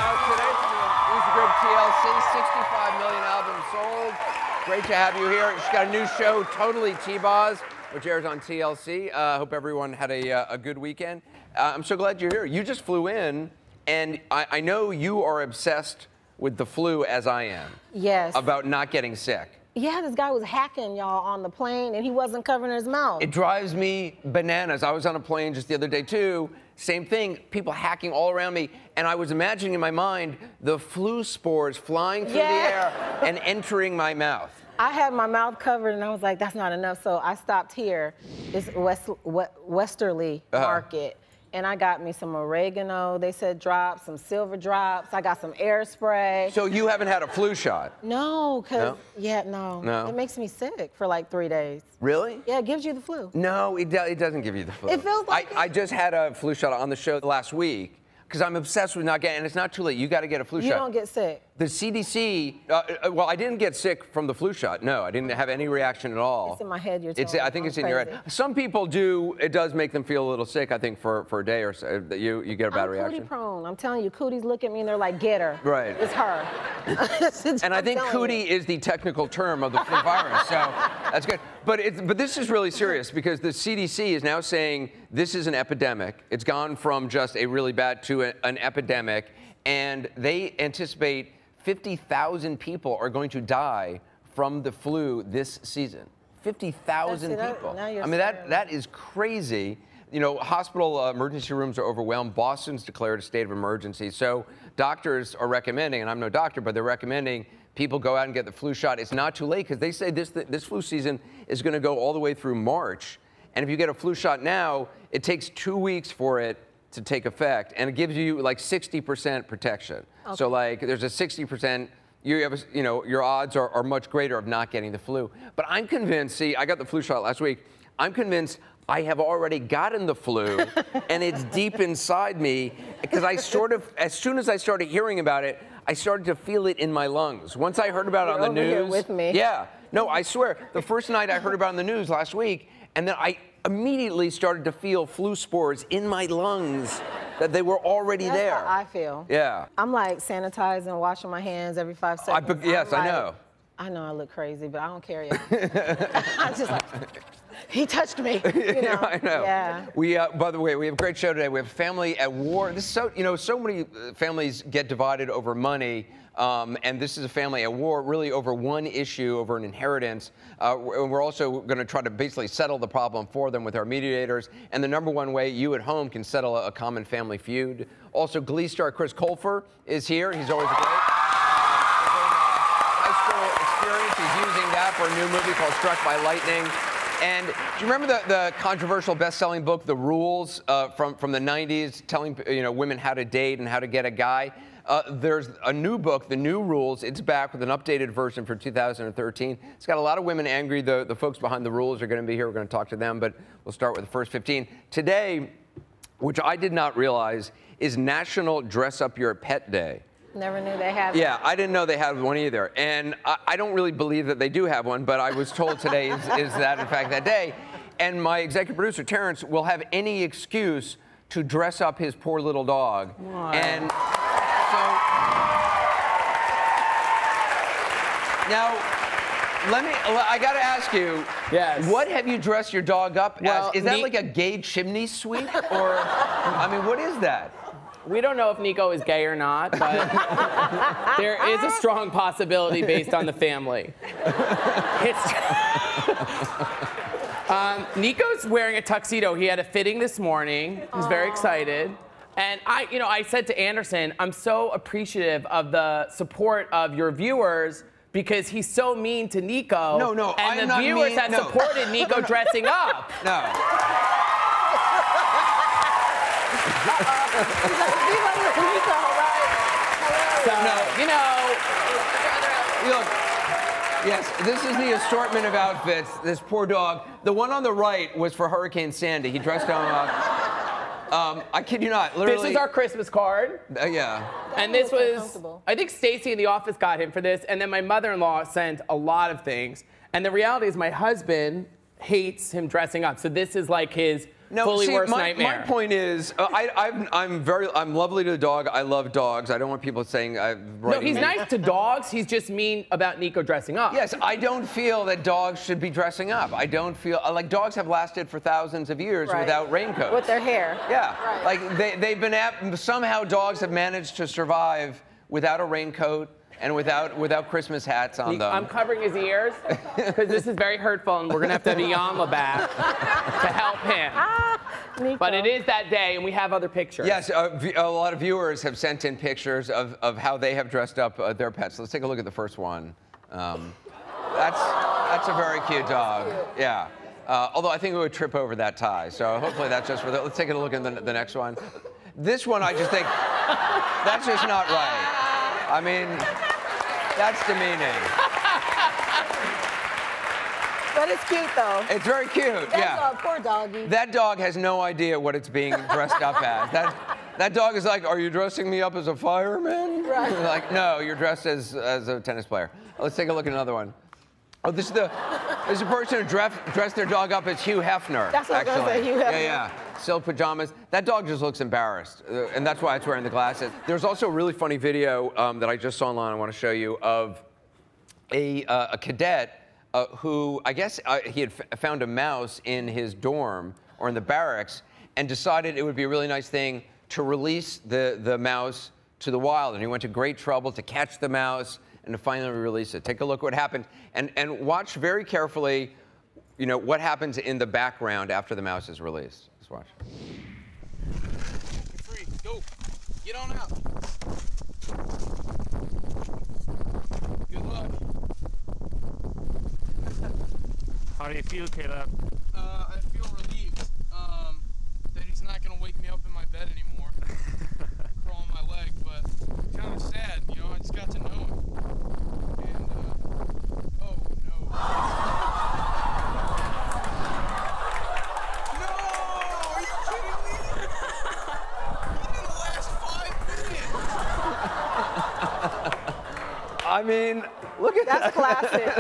Today's music group TLC, 65 million albums sold. Great to have you here. She's got a new show, Totally T-Boz, which airs on TLC. Hope everyone had a good weekend. I'm so glad you're here. You just flew in, and I know you are obsessed with the flu as I am. Yes. About not getting sick. Yeah, this guy was hacking y'all on the plane, and he wasn't covering his mouth. It drives me bananas. I was on a plane just the other day, too. Same thing, people hacking all around me. And I was imagining in my mind the flu spores flying through the air and entering my mouth. I had my mouth covered, and I was like, that's not enough. So I stopped here. It's Westerly Market. And I got me some oregano, they said drops, some silver drops. I got some air spray. So you haven't had a flu shot? No, because, No? It makes me sick for like 3 days. Really? Yeah, it gives you the flu. No, it doesn't give you the flu. It feels like I just had a flu shot on the show last week, because I'm obsessed with not getting, and it's not too late. You got to get a flu shot. You don't get sick. The CDC, well, I didn't get sick from the flu shot. No, I didn't have any reaction at all. It's in my head, you're telling me. I think it's in your head. Some people do, it does make them feel a little sick, I think, for a day or so. You get a bad reaction. I'm cootie prone. I'm telling you, cooties look at me and they're like, get her. Right. It's her. And I think cootie is the technical term of the flu virus, so that's good. But this is really serious, because the CDC is now saying this is an epidemic. It's gone from just a really bad to an epidemic, and they anticipate 50,000 people are going to die from the flu this season. 50,000 people. I mean, that is crazy. You know, hospital emergency rooms are overwhelmed. Boston's declared a state of emergency. So doctors are recommending, and I'm no doctor, but they're recommending people go out and get the flu shot. It's not too late, because they say this flu season is going to go all the way through March. And if you get a flu shot now, it takes 2 weeks for it to take effect, and it gives you like 60% protection. Okay. So like there's a 60%, your odds are much greater of not getting the flu. But I'm convinced, see, I got the flu shot last week, I'm convinced I have already gotten the flu, and it's deep inside me, because I sort of, as soon as I started hearing about it, I started to feel it in my lungs. Once I heard about it on the news. Here with me. Yeah, no, I swear, the first night I heard about it on the news last week, and then I immediately started to feel flu spores in my lungs, that they were already there. That's how I feel. Yeah. I'm like sanitizing, washing my hands every 5 seconds. Yes, I know. I know I look crazy, but I don't care yet. I'm just like, he touched me. You know? I know. Yeah. We, by the way, we have a great show today. We have family at war. This is so, so many families get divided over money. And this is a family at war, really over one issue, over an inheritance. We're also going to try to basically settle the problem for them with our mediators. And the #1 way you at home can settle a common family feud. Also, Glee star Chris Colfer is here. He's always great. High school experience. He's using that for a new movie called Struck by Lightning. And do you remember the controversial best-selling book, The Rules, from the 90s, telling women how to date and how to get a guy? There's a new book, The New Rules. It's back with an updated version for 2013. It's got a lot of women angry. The folks behind The Rules are going to be here. We're going to talk to them, but we'll start with the first 15. Today, which I did not realize, is National Dress Up Your Pet Day. Never knew they had one. Yeah, I didn't know they had one either. And I don't really believe that they do have one, but I was told today is that, in fact, that day. And my executive producer, Terrence, will have any excuse to dress up his poor little dog. Wow. And so, now, I got to ask you, what have you dressed your dog up as? Is that like a gay chimney sweep? Or, I mean, what is that? We don't know if Nico is gay or not, but there is a strong possibility based on the family. Nico's wearing a tuxedo. He had a fitting this morning. He's very excited. And I said to Anderson, I'm so appreciative of the support of your viewers, because he's so mean to Nico. No, and I'm the not viewers mean. have supported Nico dressing up. No. Look, yes, this is the assortment of outfits. This poor dog. The one on the right was for Hurricane Sandy. He dressed him up. I kid you not. Literally. This is our Christmas card. Yeah. And this was, I think Stacy in the office got him for this, and then my mother-in-law sent a lot of things. And the reality is my husband hates him dressing up. So this is like his fully worst nightmare. My point is, I'm lovely to the dog. I love dogs. I don't want people saying no, he's nice to dogs. He's just mean about Nico dressing up. Yes, I don't feel that dogs should be dressing up. I don't feel like dogs have lasted for thousands of years without raincoats. With their hair. Yeah, right. Like they've been somehow dogs have managed to survive without a raincoat and without Christmas hats on them. I'm covering his ears because this is very hurtful, and we're gonna have to have Iyanla back to help him. But it is that day, and we have other pictures. Yes, a lot of viewers have sent in pictures of how they have dressed up their pets. Let's take a look at the first one. That's a very cute dog. Yeah. Although I think it would trip over that tie, so hopefully that's just for the. Let's take a look at the next one. This one, I just think that's just not right. I mean, that's demeaning. But it's cute, though. It's very cute, yeah. Poor doggy. That dog has no idea what it's being dressed up as. That dog is like, are you dressing me up as a fireman? Right. Like, no, you're dressed as a tennis player. Let's take a look at another one. Oh, this is a person who dressed their dog up as Hugh Hefner. That's what I was going to say, Hugh Hefner. Yeah. Silk pajamas. That dog just looks embarrassed, and that's why it's wearing the glasses. There's also a really funny video that I just saw online I want to show you of a cadet who, I guess he had found a mouse in his dorm or in the barracks and decided it would be a really nice thing to release the mouse to the wild. And he went to great trouble to catch the mouse and to finally release it. Take a look at what happened and watch very carefully, you know, what happens in the background after the mouse is released. Let's watch. You're free. Go. Get on out. Good luck. How do you feel, Caleb? I feel relieved that he's not going to wake me up in my bed anymore, crawling my leg, but kind of sad, you know, I just got to know him. And, oh, no. No! Are you kidding me? Within the last 5 minutes. I mean, look at That's classic.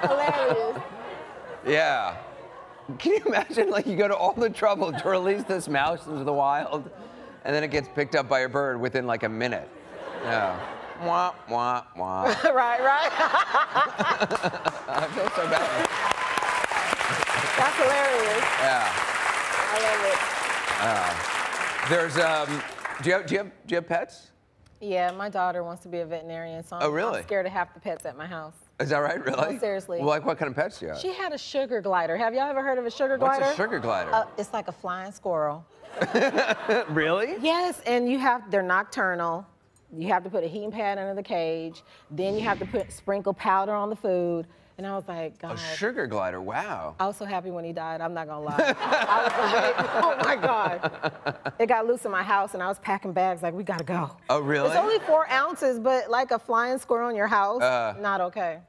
Hilarious. Yeah. Can you imagine, like, you go to all the trouble to release this mouse into the wild, and then it gets picked up by a bird within, like, a minute? Yeah. Wah, wah, wah. right. I feel so bad. That's hilarious. Yeah. I love it. Do you have pets? Yeah, my daughter wants to be a veterinarian, so Oh, really? I'm scared of half the pets at my house. Is that right, really? No, seriously. Well, like, what kind of pets do you have? She had a sugar glider. Have y'all ever heard of a sugar glider? What's a sugar glider? It's like a flying squirrel. Really? Yes, and they're nocturnal. You have to put a heating pad under the cage. Then you have to sprinkle powder on the food. And I was like, God. A sugar glider, wow. I was so happy when he died, I'm not gonna lie. I was like, oh my God. It got loose in my house and I was packing bags like, we gotta go. Oh, really? It's only 4 ounces, but like a flying squirrel in your house, not okay.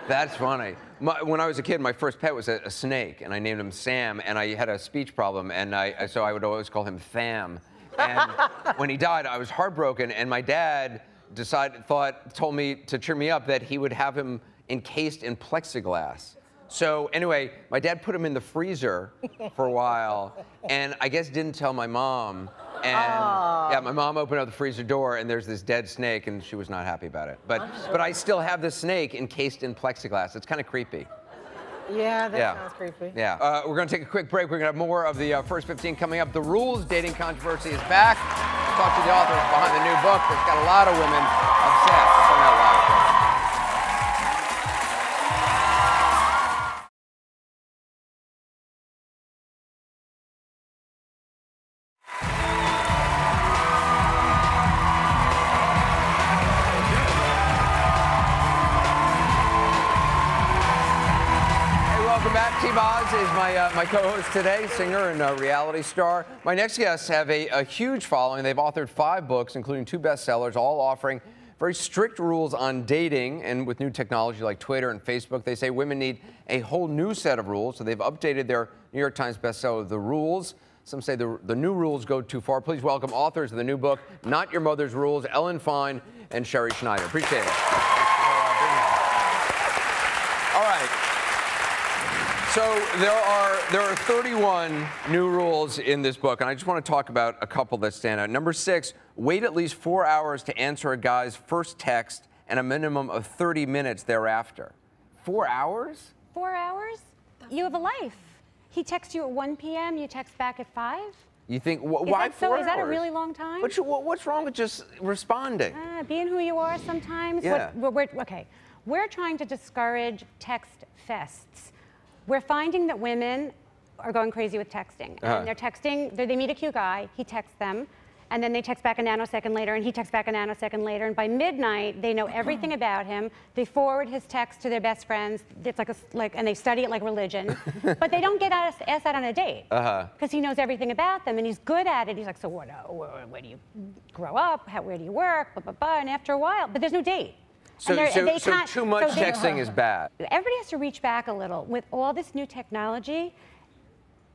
That's funny. When I was a kid, my first pet was a snake, and I named him Sam, and I had a speech problem, and so I would always call him Tham. And when he died, I was heartbroken, and my dad told me to cheer me up that he would have him encased in plexiglass. So anyway, my dad put him in the freezer for a while, and I guess didn't tell my mom. And yeah, my mom opened up the freezer door, and there's this dead snake, and she was not happy about it. But I still have the snake encased in plexiglass. It's kind of creepy. Yeah, that sounds creepy. Yeah. We're going to take a quick break. We're going to have more of the First 15 coming up. The Rules dating controversy is back. We'll talk to the authors behind the new book that's got a lot of women upset. We'll find out why. T-Boz is my co-host today, singer and reality star. My next guests have a huge following. They've authored 5 books, including 2 bestsellers, all offering very strict rules on dating. And with new technology like Twitter and Facebook, they say women need a whole new set of rules. So they've updated their New York Times bestseller, The Rules. Some say the new rules go too far. Please welcome authors of the new book, Not Your Mother's Rules, Ellen Fine and Sherry Schneider. Appreciate it. All right. So there are 31 new rules in this book, and I just want to talk about a couple that stand out. Number 6, wait at least 4 hours to answer a guy's first text and a minimum of 30 minutes thereafter. 4 hours? 4 hours? You have a life. He texts you at 1 p.m., you text back at 5? You think, why 4 hours? Is that a really long time? But what's wrong with just responding? Being who you are sometimes. Yeah. Okay, we're trying to discourage text fests. We're finding that women are going crazy with texting. And they're texting, they meet a cute guy, he texts them, and then they text back a nanosecond later, and he texts back a nanosecond later, and by midnight, they know everything about him. They forward his text to their best friends. It's and they study it like religion. But they don't get asked out on a date. Because he knows everything about them, and he's good at it. He's like, so where do you grow up? Where do you work? Blah, blah, blah. And after a while, but there's no date. So too much texting is bad. Everybody has to reach back a little. With all this new technology,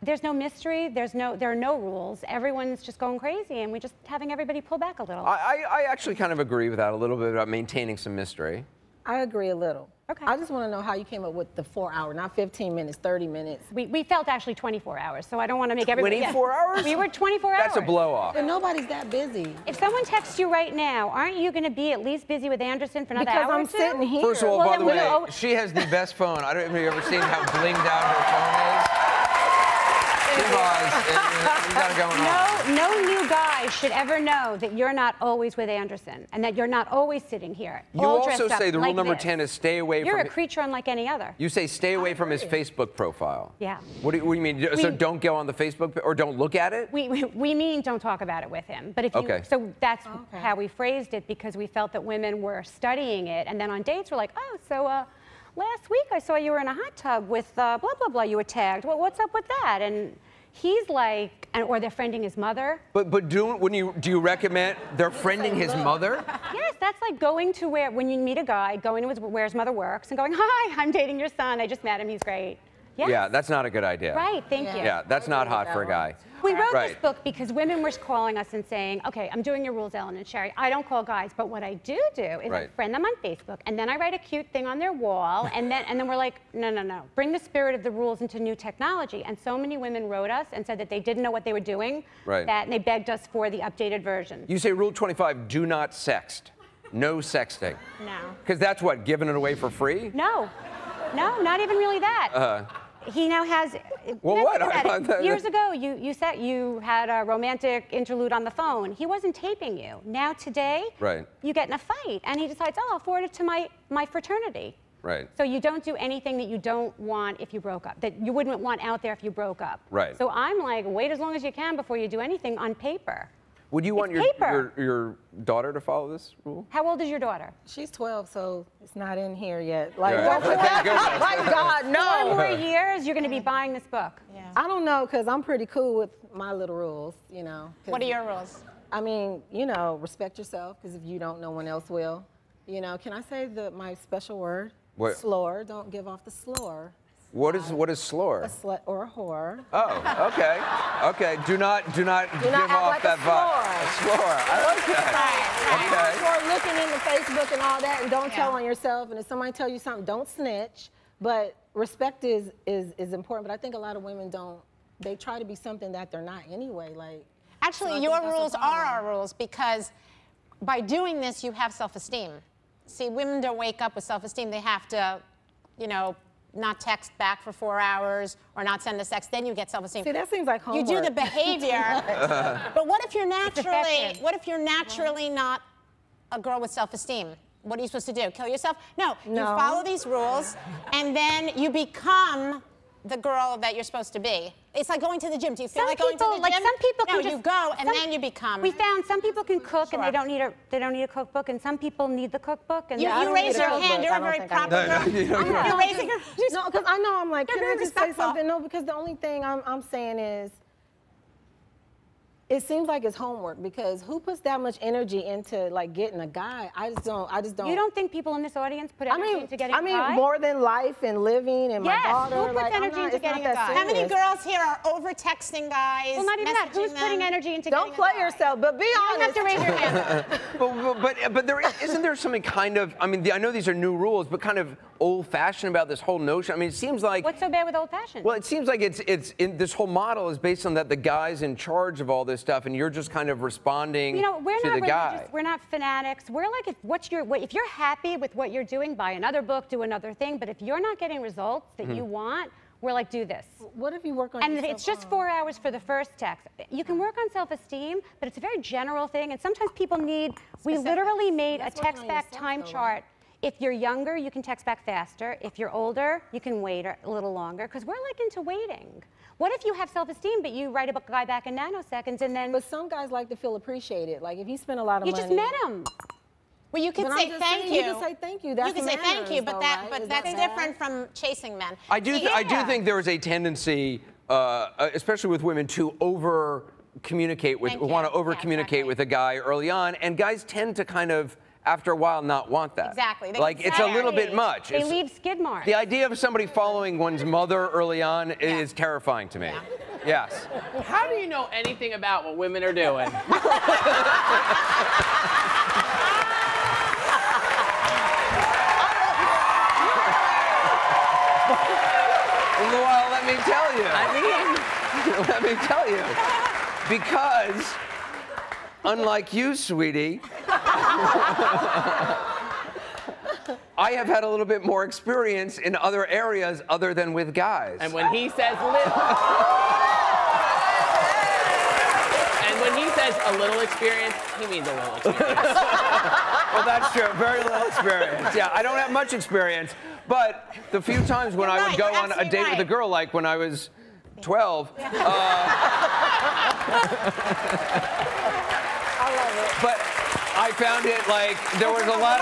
there's no mystery, there are no rules. Everyone's just going crazy, and we're just having everybody pull back a little. I actually kind of agree with that a little bit about maintaining some mystery. I agree a little. Okay. I just want to know how you came up with the 4 hour, not 15 minutes, 30 minutes. We felt actually 24 hours, so I don't want to make everybody. 24 hours? We were 24 hours. That's a blow off. And nobody's that busy. If someone texts you right now, aren't you going to be at least busy with Anderson for another hour or two? Because I'm sitting here. First of all, by the way, she has the best phone. I don't know if you've ever seen how blinged out her phone is. T-Boz, you got it going on. No new guy should ever know that you're not always with Anderson and that you're not always sitting here. You also say the rule number 10 is stay away from. You're a creature unlike any other. You say stay away from his Facebook profile. Yeah. What do you mean? So don't go on the Facebook or don't look at it? We mean don't talk about it with him. But if you, so that's how we phrased it, because we felt that women were studying it, and then on dates we're like, oh, so last week I saw you were in a hot tub with blah blah blah. You were tagged. Well, what's up with that? And he's like, or they're friending his mother. But do you recommend they're friending his mother? Yes, that's like going to when you meet a guy, going to where his mother works and going, hi, I'm dating your son. I just met him. He's great. Yes. Yeah, that's not a good idea. Right, thank you. Yeah, that's not hot for a guy. We wrote this book because women were calling us and saying, okay, I'm doing your rules, Ellen and Sherry. I don't call guys, but what I do is I friend them on Facebook, and then I write a cute thing on their wall, and then we're like, no. Bring the spirit of the rules into new technology. And so many women wrote us and said that they didn't know what they were doing, and they begged us for the updated version. You say Rule 25, do not sext. No sexting. No. Because that's what, giving it away for free? No, not even really that. He now has. Well, what? Years ago, you had a romantic interlude on the phone. He wasn't taping you. Now today, you get in a fight, and he decides, oh, I'll forward it to my fraternity. Right. So you don't do anything that you don't want if you broke up, that you wouldn't want out there if you broke up. Right. So I'm like, wait as long as you can before you do anything on paper. Would you want your daughter to follow this rule? How old is your daughter? She's 12, so it's not in here yet. Like, my God, no. 4 more years, you're going to be buying this book. Yeah. I don't know, because I'm pretty cool with my little rules, you know. What are your rules? I mean, you know, respect yourself, because if you don't, no one else will. You know, can I say my special word? What? Slur. Don't give off the slur. What is slur? A slut or a whore. Oh, okay. Okay. Do not give off that vibe. A slur. I like that. Okay. Or looking into Facebook and all that, and don't tell on yourself. And if somebody tells you something, don't snitch. But respect is important. But I think a lot of women don't. They try to be something that they're not anyway. Like. Actually, your rules are our rules, because by doing this, you have self-esteem. See, women don't wake up with self-esteem. They have to, you know, not text back for 4 hours or not send a sex, then you get self-esteem. See, that seems like homework. You do the behavior, but what if you're naturally not a girl with self-esteem? What are you supposed to do? Kill yourself? No, you follow these rules, and then you become the girl that you're supposed to be. It's like going to the gym. Do you feel like going to the gym? Like some people can you go and then you become. We found some people can cook and they don't need a cookbook, and some people need the cookbook. And you raise your hand. You're a very proper girl. You're raising your. No, because I know I'm like, can I just say something? No, because the only thing I'm saying is, it seems like it's homework, because who puts that much energy into like getting a guy? I just don't. You don't think people in this audience put energy into getting a guy? I mean, more than life and living and my daughter. Who puts energy into getting a guy? How many girls here are over-texting guys? Well, not even that. Who's putting energy into getting a guy? Don't play yourself, but be honest. You don't have to raise your hand. But isn't there something kind of, I mean, I know these are new rules, but kind of old-fashioned about this whole notion? I mean, it seems like... What's so bad with old-fashioned? Well, it seems like this whole model is based on that the guy's in charge of all this stuff, and you're just kind of responding we're to not the religious, guy. we're not fanatics. We're like, if you're happy with what you're doing, buy another book, do another thing. But if you're not getting results that you want, we're like, do this. What if you work on And yourself it's just 4 hours for the first text. You can work on self-esteem, but it's a very general thing. And sometimes people need, we literally made a text back time chart. If you're younger, you can text back faster. If you're older, you can wait a little longer, because we're like into waiting. What if you have self-esteem, but you write a guy back in nanoseconds and then... But some guys like to feel appreciated. Like if you spend a lot of money... You just met him. Well, you can say thank you. You can say thank you. That's you can say thank you, but though, that's different from chasing men. I do think there is a tendency, especially with women, to over-communicate with, want to over-communicate with a guy early on, and guys tend to kind of, after a while, not want that. Exactly. Like, it's a little bit much. They leave skid marks. The idea of somebody following one's mother early on is terrifying to me. Yeah. Yes. How do you know anything about what women are doing? Well, let me tell you. Let me tell you. Because, unlike you, sweetie, I have had a little bit more experience in other areas other than with guys. And when he says a little experience, he means a little experience. Well, that's true. Very little experience. Yeah, I don't have much experience, but the few times when I would go on a date with a girl, like when I was 12, I love it. but I found it like there was a lot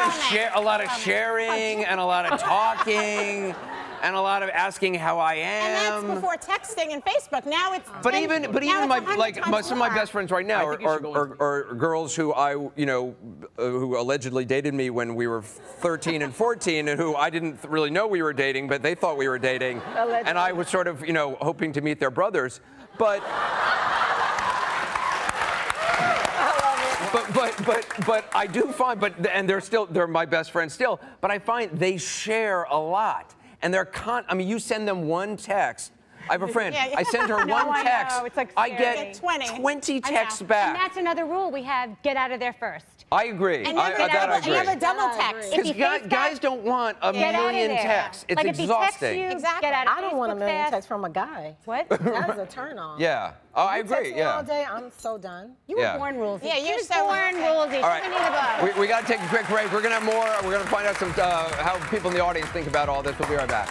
of sharing and a lot of talking and a lot of asking how I am. And that's before texting and Facebook. Now it's But even some of my best friends right now are girls who who allegedly dated me when we were 13 and 14, and who I didn't really know we were dating, but they thought we were dating, and I was sort of hoping to meet their brothers, but. But I do find, and they're my best friends still, but I find they share a lot. And you send them one text. I have a friend. Yeah. I send her one text. It's like I get 20 texts back. And that's another rule we have: get out of there first. I agree. And I agree. never double text. Because guys don't want a million texts. It's exhausting. Exactly. Get out of I don't want a million texts from a guy. What? That is a turn on. Yeah. Oh, I agree. Text me all day, I'm so done. You were born rulesy. Yeah, you're so born rulesy. All right. We got to take a quick break. We're going to have more. We're going to find out how people in the audience think about all this. We'll be right back.